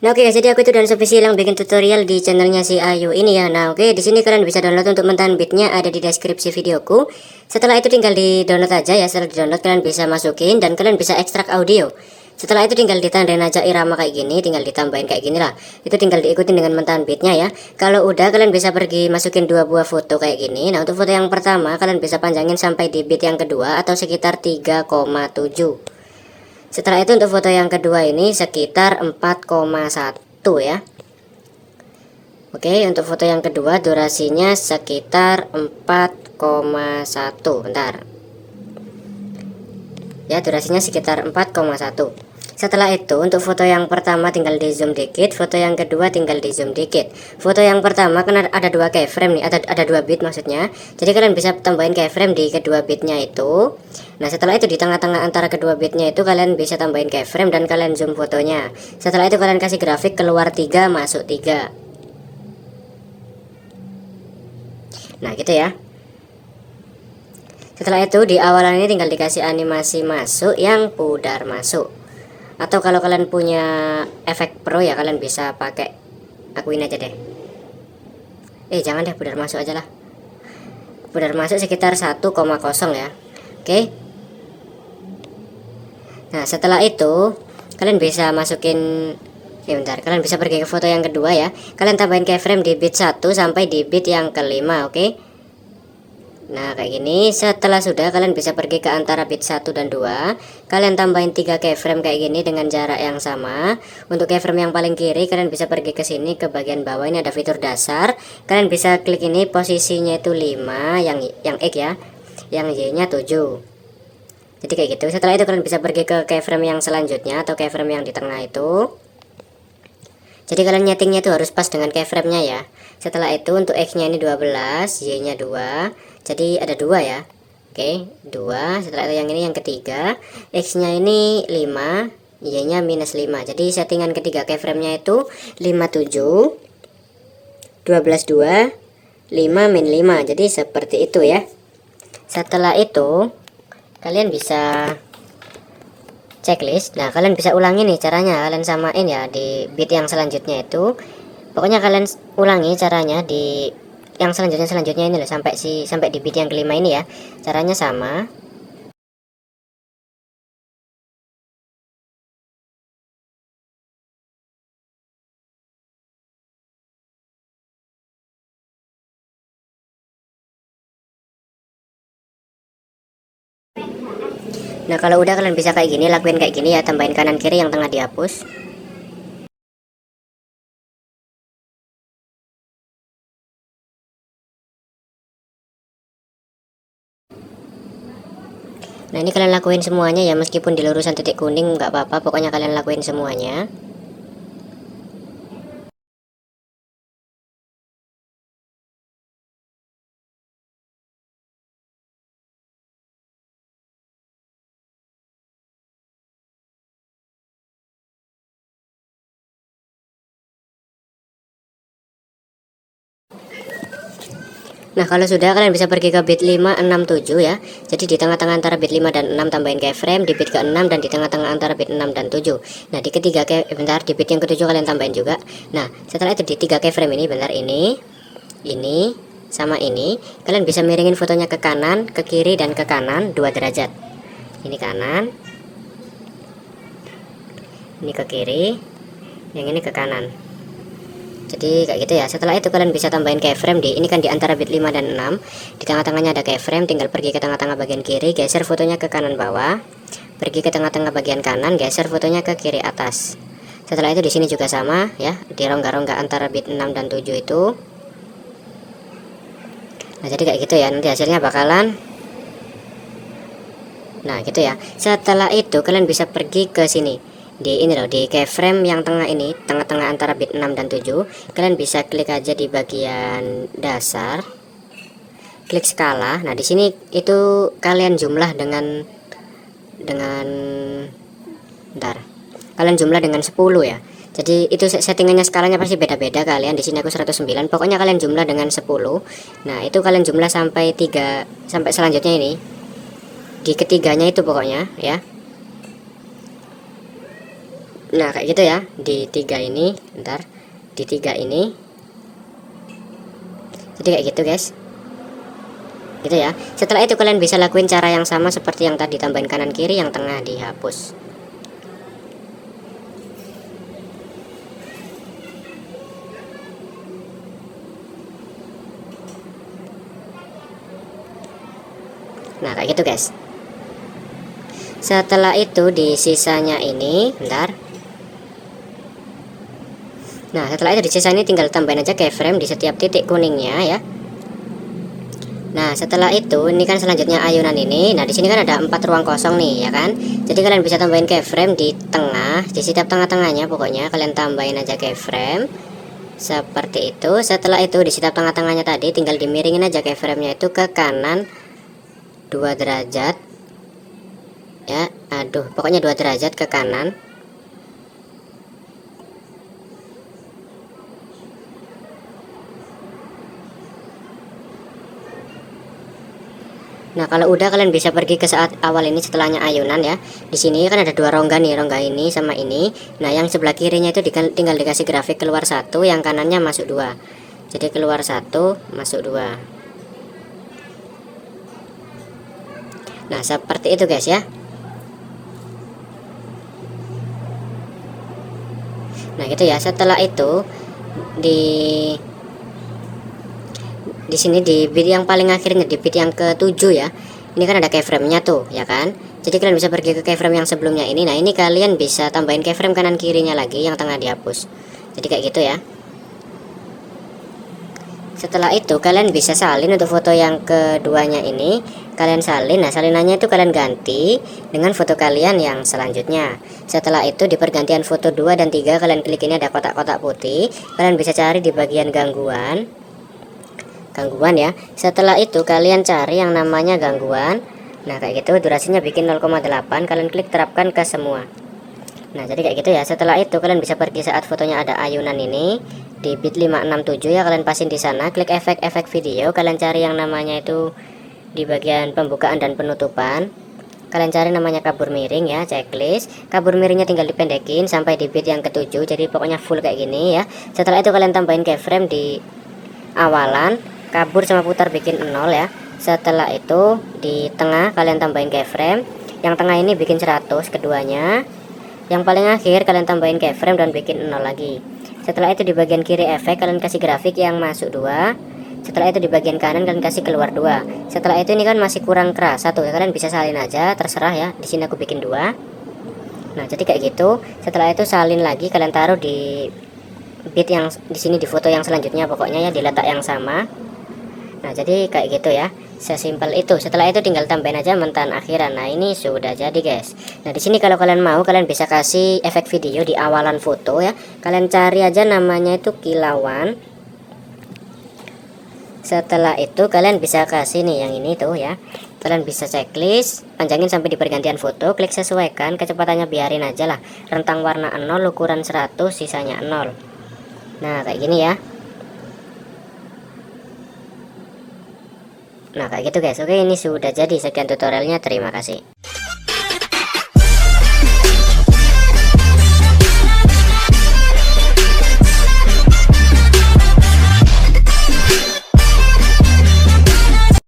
Nah oke guys, jadi aku itu dan Sofi yang bikin tutorial di channelnya si Ayu ini ya. Nah oke, di sini kalian bisa download untuk mentahan bitnya, ada di deskripsi videoku. Setelah itu tinggal di download aja ya. Setelah di download kalian bisa masukin dan kalian bisa ekstrak audio. Setelah itu tinggal ditandain aja irama kayak gini, tinggal ditambahin kayak gini lah. Itu tinggal diikutin dengan mentahan bitnya ya. Kalau udah kalian bisa pergi masukin 2 buah foto kayak gini. Nah untuk foto yang pertama kalian bisa panjangin sampai di bit yang kedua atau sekitar 3,7. Setelah itu untuk foto yang kedua ini sekitar 4,1 ya. Oke, untuk foto yang kedua durasinya sekitar 4,1. Bentar. Ya, durasinya sekitar 4,1. Setelah itu untuk foto yang pertama tinggal di zoom dikit, foto yang kedua tinggal di zoom dikit. Foto yang pertama kan ada 2 keyframe nih, ada 2 bit maksudnya. Jadi kalian bisa tambahin keyframe di kedua bitnya itu. Nah setelah itu di tengah-tengah antara kedua bitnya itu kalian bisa tambahin keyframe dan kalian zoom fotonya. Setelah itu kalian kasih grafik keluar 3 masuk 3. Nah gitu ya. Setelah itu di awalan ini tinggal dikasih animasi masuk yang pudar masuk. Atau kalau kalian punya efek pro ya kalian bisa pakai akuin aja deh. Jangan deh, pudar masuk aja lah. Pudar masuk sekitar 1,0 ya. Oke. Nah setelah itu kalian bisa masukin bentar, kalian bisa pergi ke foto yang kedua ya. Kalian tambahin keyframe di bit 1 sampai di bit yang kelima, oke. Nah kayak gini. Setelah sudah kalian bisa pergi ke antara bit 1 dan 2. Kalian tambahin 3 keyframe kayak gini dengan jarak yang sama. Untuk keyframe yang paling kiri kalian bisa pergi ke sini ke bagian bawah, ini ada fitur dasar. Kalian bisa klik ini, posisinya itu 5, yang X ya. Yang Y nya 7. Jadi kayak gitu. Setelah itu kalian bisa pergi ke keyframe yang selanjutnya atau keyframe yang di tengah itu. Jadi kalian nyetingnya itu harus pas dengan keyframe-nya ya. Setelah itu untuk X-nya ini 12, Y-nya 2. Jadi ada 2 ya. Oke, 2. Setelah itu yang ini yang ketiga, X-nya ini 5, Y-nya minus 5. Jadi settingan ketiga keyframe-nya itu 57, 12, 2, 5, min 5. Jadi seperti itu ya. Setelah itu kalian bisa checklist. Nah kalian bisa ulangi nih caranya, kalian samain ya di bit yang selanjutnya itu. Pokoknya kalian ulangi caranya di yang selanjutnya ini loh, sampai di bit yang kelima ini ya. Caranya sama. Nah kalau udah kalian bisa kayak gini, lakuin kayak gini ya, tambahin kanan kiri, yang tengah dihapus. Nah ini kalian lakuin semuanya ya, meskipun di lurusan titik kuning nggak apa-apa, pokoknya kalian lakuin semuanya. Nah kalau sudah kalian bisa pergi ke bit 5, 6, 7 ya. Jadi di tengah-tengah antara bit 5 dan 6 tambahin keyframe, di bit ke 6 dan di tengah-tengah antara bit 6 dan 7. Nah di ketiga bentar, di bit yang ke-7 kalian tambahin juga. Nah setelah itu di 3 keyframe ini, bentar, ini sama ini kalian bisa miringin fotonya ke kanan, ke kiri dan ke kanan 2 derajat. Ini kanan, ini ke kiri, yang ini ke kanan. Jadi kayak gitu ya. Setelah itu kalian bisa tambahin keyframe ini kan di antara bit 5 dan 6. Di tengah-tengahnya ada keyframe, tinggal pergi ke tengah-tengah bagian kiri, geser fotonya ke kanan bawah. Pergi ke tengah-tengah bagian kanan, geser fotonya ke kiri atas. Setelah itu di sini juga sama ya, di rongga-rongga antara bit 6 dan 7 itu. Nah, jadi kayak gitu ya. Nanti hasilnya bakalan nah gitu ya. Setelah itu kalian bisa pergi ke sini, di ini loh, di keyframe yang tengah ini, tengah-tengah antara bit 6 dan 7. Kalian bisa klik aja di bagian dasar, klik skala. Nah di sini itu kalian jumlah dengan bentar, kalian jumlah dengan 10 ya. Jadi itu settingannya, skalanya pasti beda-beda kalian. Di sini aku 109. Pokoknya kalian jumlah dengan 10. Nah itu kalian jumlah sampai 3, sampai selanjutnya ini, di ketiganya itu pokoknya ya. Nah kayak gitu ya, di 3 ini, bentar, di 3 ini, jadi kayak gitu guys, gitu ya. Setelah itu kalian bisa lakuin cara yang sama seperti yang tadi, tambahin kanan kiri, yang tengah dihapus. Nah kayak gitu guys. Setelah itu di sisanya ini, bentar. Nah setelah itu di sisa ini tinggal tambahin aja keyframe di setiap titik kuningnya ya. Nah setelah itu ini kan selanjutnya ayunan ini. Nah di sini kan ada 4 ruang kosong nih ya kan. Jadi kalian bisa tambahin keyframe di tengah, di setiap tengah-tengahnya pokoknya kalian tambahin aja keyframe seperti itu. Setelah itu di setiap tengah-tengahnya tadi tinggal dimiringin aja keyframe-nya itu ke kanan 2 derajat ya. Aduh, pokoknya 2 derajat ke kanan. Nah kalau udah kalian bisa pergi ke saat awal ini setelahnya ayunan ya. Di sini kan ada 2 rongga nih, rongga ini sama ini. Nah yang sebelah kirinya itu tinggal dikasih grafik keluar 1, yang kanannya masuk 2. Jadi keluar 1 masuk 2. Nah seperti itu guys ya. Nah gitu ya. Setelah itu di sini di bit yang paling akhirnya, di bit yang ke-7 ya. Ini kan ada keyframe-nya tuh, ya kan? Jadi kalian bisa pergi ke keyframe yang sebelumnya ini. Nah, ini kalian bisa tambahin keyframe kanan kirinya lagi, yang tengah dihapus. Jadi kayak gitu ya. Setelah itu kalian bisa salin untuk foto yang keduanya ini. Kalian salin. Nah, salinannya itu kalian ganti dengan foto kalian yang selanjutnya. Setelah itu di pergantian foto 2 dan 3 kalian klik ini ada kotak-kotak putih. Kalian bisa cari di bagian gangguan ya. Setelah itu kalian cari yang namanya gangguan. Nah kayak gitu, durasinya bikin 0,8, kalian klik terapkan ke semua. Nah jadi kayak gitu ya. Setelah itu kalian bisa pergi saat fotonya ada ayunan ini di bit 567 ya, kalian pasin di sana, klik efek video, kalian cari yang namanya itu di bagian pembukaan dan penutupan. Kalian cari namanya kabur miring ya, checklist. Kabur miringnya tinggal dipendekin sampai di bit yang ke-7, jadi pokoknya full kayak gini ya. Setelah itu kalian tambahin keyframe di awalan, kabur sama putar bikin 0 ya. Setelah itu di tengah kalian tambahin keyframe, yang tengah ini bikin 100 keduanya. Yang paling akhir kalian tambahin keyframe dan bikin 0 lagi. Setelah itu di bagian kiri efek kalian kasih grafik yang masuk 2. Setelah itu di bagian kanan kalian kasih keluar 2. Setelah itu ini kan masih kurang kerasa tuh, kalian bisa salin aja, terserah ya. Di sini aku bikin 2. Nah jadi kayak gitu. Setelah itu salin lagi, kalian taruh di bit yang di sini, di foto yang selanjutnya pokoknya ya, di letak yang sama. Nah jadi kayak gitu ya, sesimpel itu. Setelah itu tinggal tambahin aja mentan akhiran. Nah ini sudah jadi guys. Nah di sini kalau kalian mau kalian bisa kasih efek video di awalan foto ya. Kalian cari aja namanya itu kilauan. Setelah itu kalian bisa kasih nih yang ini tuh ya. Kalian bisa checklist, panjangin sampai di pergantian foto, klik sesuaikan, kecepatannya biarin aja lah. Rentang warna 0, ukuran 100, sisanya 0. Nah kayak gini ya. Nah kayak gitu guys. Oke, ini sudah jadi. Sekian tutorialnya, terima kasih.